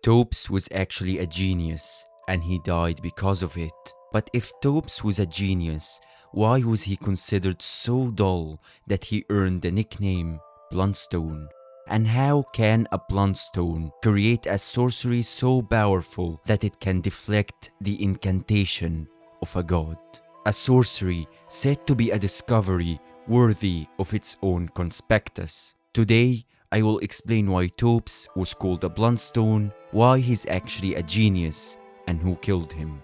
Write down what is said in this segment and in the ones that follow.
Thops was actually a genius, and he died because of it. But if Thops was a genius, why was he considered so dull that he earned the nickname Bluntstone? And how can a bluntstone create a sorcery so powerful that it can deflect the incantation of a god? A sorcery said to be a discovery worthy of its own conspectus. Today, I will explain why Thops was called a bluntstone, why he's actually a genius, and who killed him.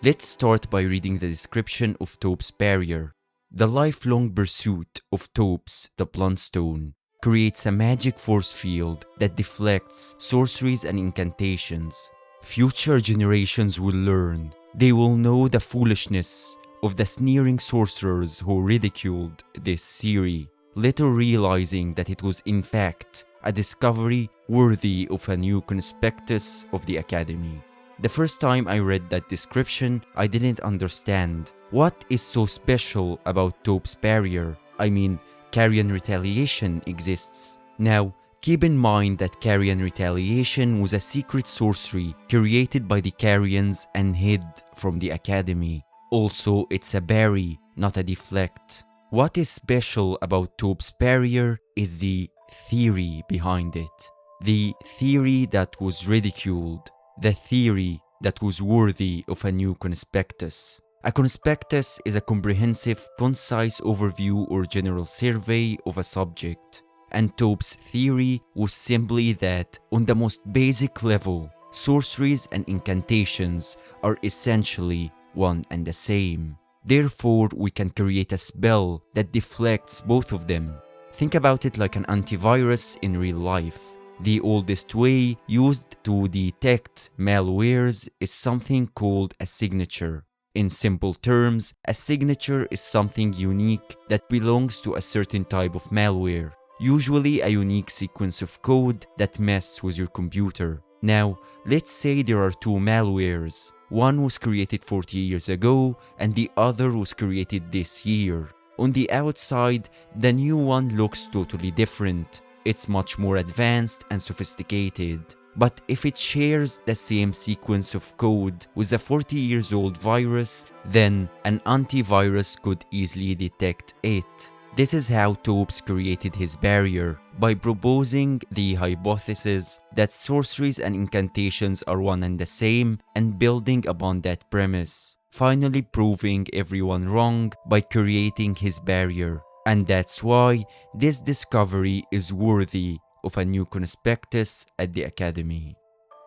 Let's start by reading the description of Thops' barrier. The lifelong pursuit of Thops, the bluntstone, creates a magic force field that deflects sorceries and incantations. Future generations will learn. They will know the foolishness of the sneering sorcerers who ridiculed this theory, later realizing that it was in fact a discovery worthy of a new conspectus of the Academy. The first time I read that description, I didn't understand what is so special about Thops' barrier. I mean, carrion retaliation exists. Now, keep in mind that carrion retaliation was a secret sorcery created by the carrions and hid from the Academy. Also, it's a barrier, not a deflect. What is special about Thops' barrier is the theory behind it. The theory that was ridiculed. The theory that was worthy of a new conspectus. A conspectus is a comprehensive, concise overview or general survey of a subject. And Thops' theory was simply that, on the most basic level, sorceries and incantations are essentially one and the same. Therefore, we can create a spell that deflects both of them. Think about it like an antivirus in real life. The oldest way used to detect malwares is something called a signature. In simple terms, a signature is something unique that belongs to a certain type of malware, usually a unique sequence of code that messes with your computer. Now, let's say there are two malwares. One was created 40 years ago and the other was created this year. On the outside, the new one looks totally different. It's much more advanced and sophisticated. But if it shares the same sequence of code with a 40 years old virus, then an antivirus could easily detect it. This is how Thops created his barrier, by proposing the hypothesis that sorceries and incantations are one and the same and building upon that premise, finally proving everyone wrong by creating his barrier. And that's why this discovery is worthy of a new conspectus at the Academy.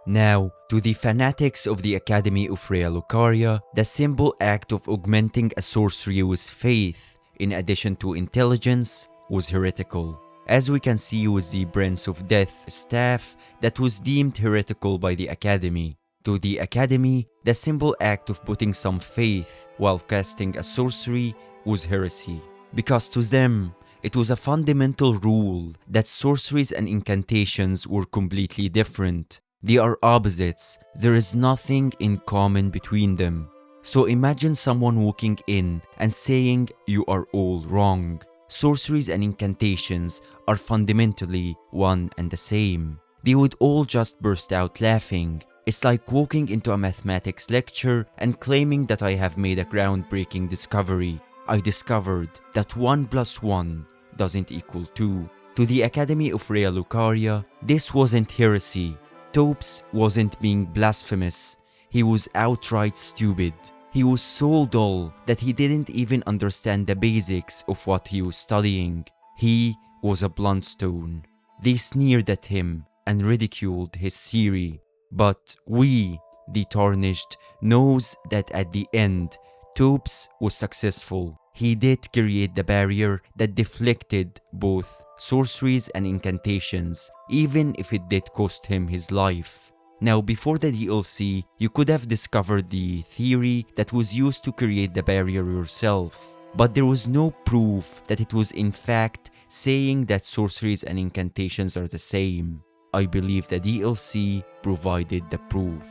Now, to the fanatics of the Academy of Rea Lucaria, the simple act of augmenting a sorcery with faith in addition to intelligence was heretical, as we can see with the Prince of Death staff that was deemed heretical by the Academy. To the Academy, the simple act of putting some faith while casting a sorcery was heresy, because to them, it was a fundamental rule that sorceries and incantations were completely different. They are opposites, there is nothing in common between them. So imagine someone walking in and saying you are all wrong. Sorceries and incantations are fundamentally one and the same. They would all just burst out laughing. It's like walking into a mathematics lecture and claiming that I have made a groundbreaking discovery. I discovered that 1 + 1 doesn't equal 2. To the Academy of Rea Lucaria, this wasn't heresy. Thops wasn't being blasphemous. He was outright stupid. He was so dull that he didn't even understand the basics of what he was studying. He was a bluntstone. They sneered at him and ridiculed his theory. But we, the tarnished, knows that at the end, Thops was successful. He did create the barrier that deflected both sorceries and incantations, even if it did cost him his life. Now, before the DLC, you could have discovered the theory that was used to create the barrier yourself, but there was no proof that it was in fact saying that sorceries and incantations are the same. I believe the DLC provided the proof.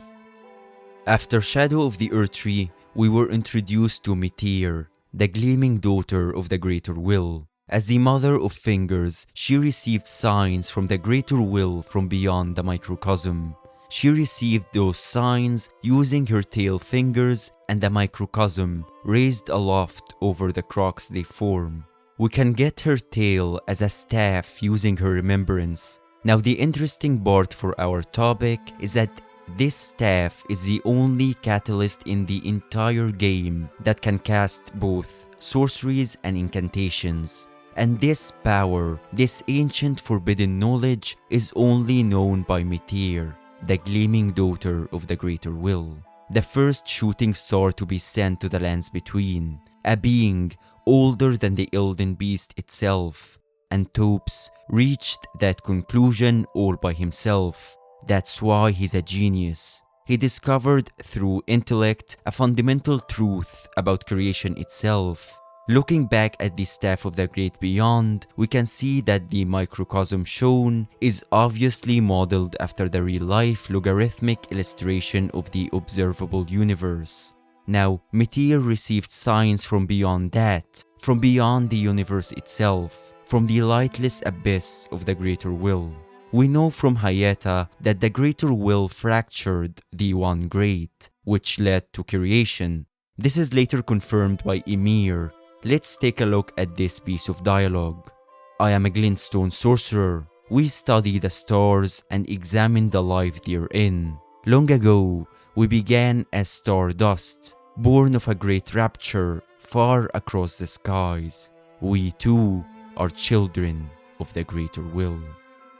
After Shadow of the Earth Tree, we were introduced to Meteor, the gleaming daughter of the Greater Will. As the mother of fingers, she received signs from the Greater Will from beyond the microcosm. she received those signs using her tail fingers and a microcosm raised aloft over the crocks they form. We can get her tail as a staff using her remembrance. Now the interesting part for our topic is that this staff is the only catalyst in the entire game that can cast both sorceries and incantations. And this power, this ancient forbidden knowledge, is only known by Meteor, the gleaming daughter of the Greater Will, the first shooting star to be sent to the lands between, a being older than the Elden beast itself. And Thops reached that conclusion all by himself. That's why he's a genius. He discovered through intellect a fundamental truth about creation itself. Looking back at the Staff of the Great Beyond, we can see that the microcosm shown is obviously modeled after the real-life logarithmic illustration of the observable universe. Now, Meteor received signs from beyond that, from beyond the universe itself, from the lightless abyss of the Greater Will. We know from Hayata that the Greater Will fractured the One Great, which led to creation. This is later confirmed by Ymir. Let's take a look at this piece of dialogue. I am a glintstone sorcerer. We study the stars and examine the life therein. Long ago, we began as stardust, born of a great rapture far across the skies. We too are children of the Greater Will.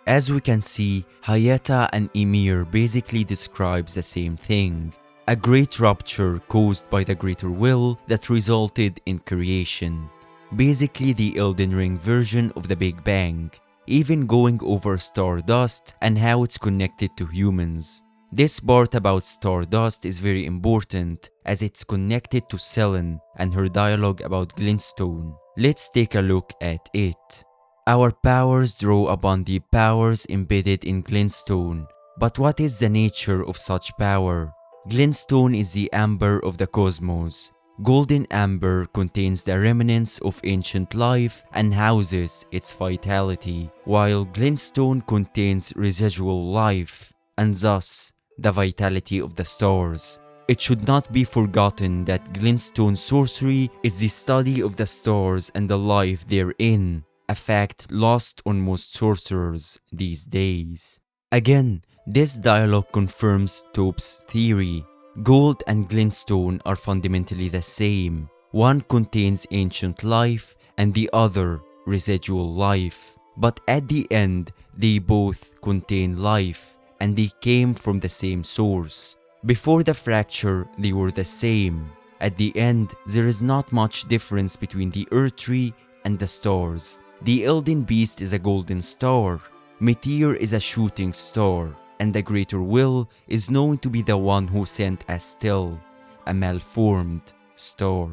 As we can see, Hayata and Ymir basically describes the same thing. A great rupture caused by the Greater Will that resulted in creation. Basically the Elden Ring version of the Big Bang, even going over stardust and how it's connected to humans. This part about stardust is very important as it's connected to Selene and her dialogue about glintstone. Let's take a look at it. Our powers draw upon the powers embedded in glintstone. But what is the nature of such power? Glintstone is the amber of the cosmos. Golden amber contains the remnants of ancient life and houses its vitality, while glintstone contains residual life, and thus the vitality of the stars. It should not be forgotten that glintstone sorcery is the study of the stars and the life therein, a fact lost on most sorcerers these days. Again, this dialogue confirms Thops' theory. Gold and glintstone are fundamentally the same. One contains ancient life and the other residual life. But at the end, they both contain life and they came from the same source. Before the fracture, they were the same. At the end, there is not much difference between the Earth Tree and the stars. The Elden Beast is a golden star. Meteor is a shooting star, and the Greater Will is known to be the one who sent us still, a malformed star.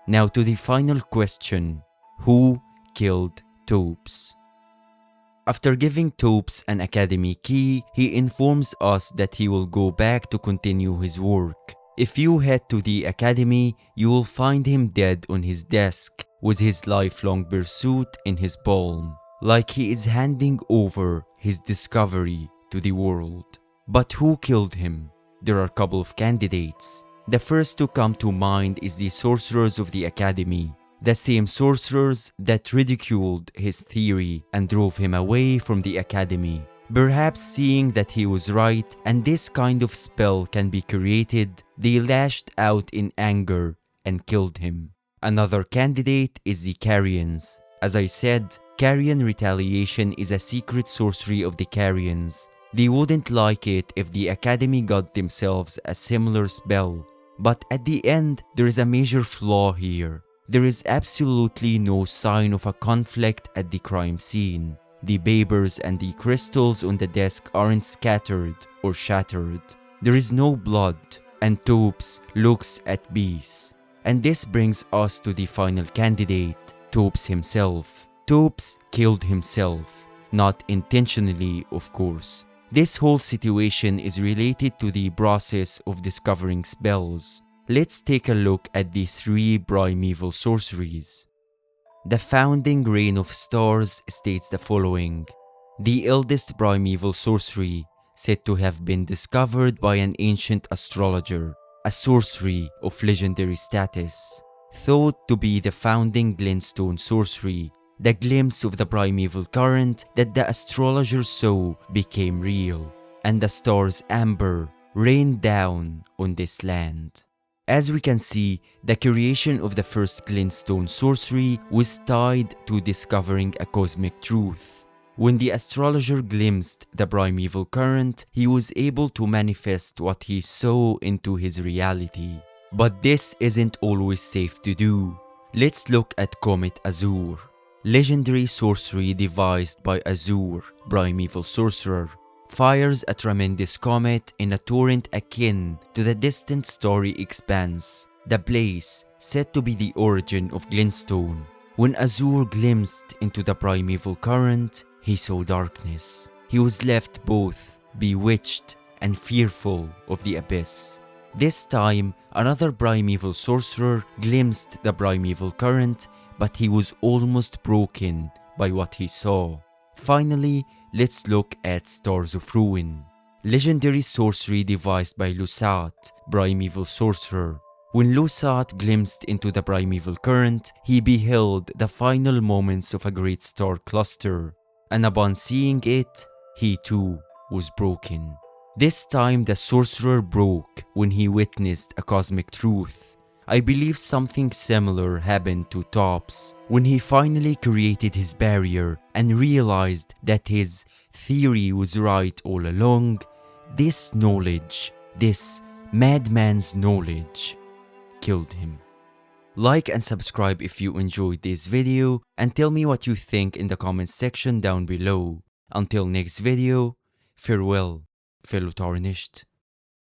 Now to the final question, who killed Thops? After giving Thops an academy key, he informs us that he will go back to continue his work. If you head to the academy, you will find him dead on his desk, with his lifelong pursuit in his palm, like he is handing over his discovery to the world. But who killed him? There are a couple of candidates. The first to come to mind is the sorcerers of the academy, the same sorcerers that ridiculed his theory and drove him away from the academy. Perhaps seeing that he was right and this kind of spell can be created, they lashed out in anger and killed him. Another candidate is the Carians. As I said, Carian retaliation is a secret sorcery of the Carians. They wouldn't like it if the Academy got themselves a similar spell. But at the end, there is a major flaw here. There is absolutely no sign of a conflict at the crime scene. The papers and the crystals on the desk aren't scattered or shattered. There is no blood, and Thops looks at peace. And this brings us to the final candidate, Thops himself. Thops killed himself, not intentionally, of course. This whole situation is related to the process of discovering spells. Let's take a look at the three primeval sorceries. The founding reign of stars states the following. The eldest primeval sorcery, said to have been discovered by an ancient astrologer, a sorcery of legendary status. Thought to be the founding glintstone sorcery, the glimpse of the primeval current that the astrologer saw became real, and the stars amber rained down on this land. As we can see, the creation of the first glintstone sorcery was tied to discovering a cosmic truth. When the astrologer glimpsed the primeval current, he was able to manifest what he saw into his reality. But this isn't always safe to do. Let's look at Comet Azure, legendary sorcery devised by Azure, primeval sorcerer. Fires a tremendous comet in a torrent akin to the distant starry expanse, the place said to be the origin of glintstone. When Azure glimpsed into the primeval current, he saw darkness. He was left both bewitched and fearful of the abyss. This time, another primeval sorcerer glimpsed the primeval current, but he was almost broken by what he saw. Finally, let's look at Stars of Ruin, legendary sorcery devised by Lusat, primeval sorcerer. When Lusat glimpsed into the primeval current, he beheld the final moments of a great star cluster, and upon seeing it, he too was broken. This time the sorcerer broke when he witnessed a cosmic truth. I believe something similar happened to Thops when he finally created his barrier and realized that his theory was right all along. This knowledge, this madman's knowledge, killed him. Like and subscribe if you enjoyed this video, and tell me what you think in the comments section down below. Until next video, farewell, fellow tarnished.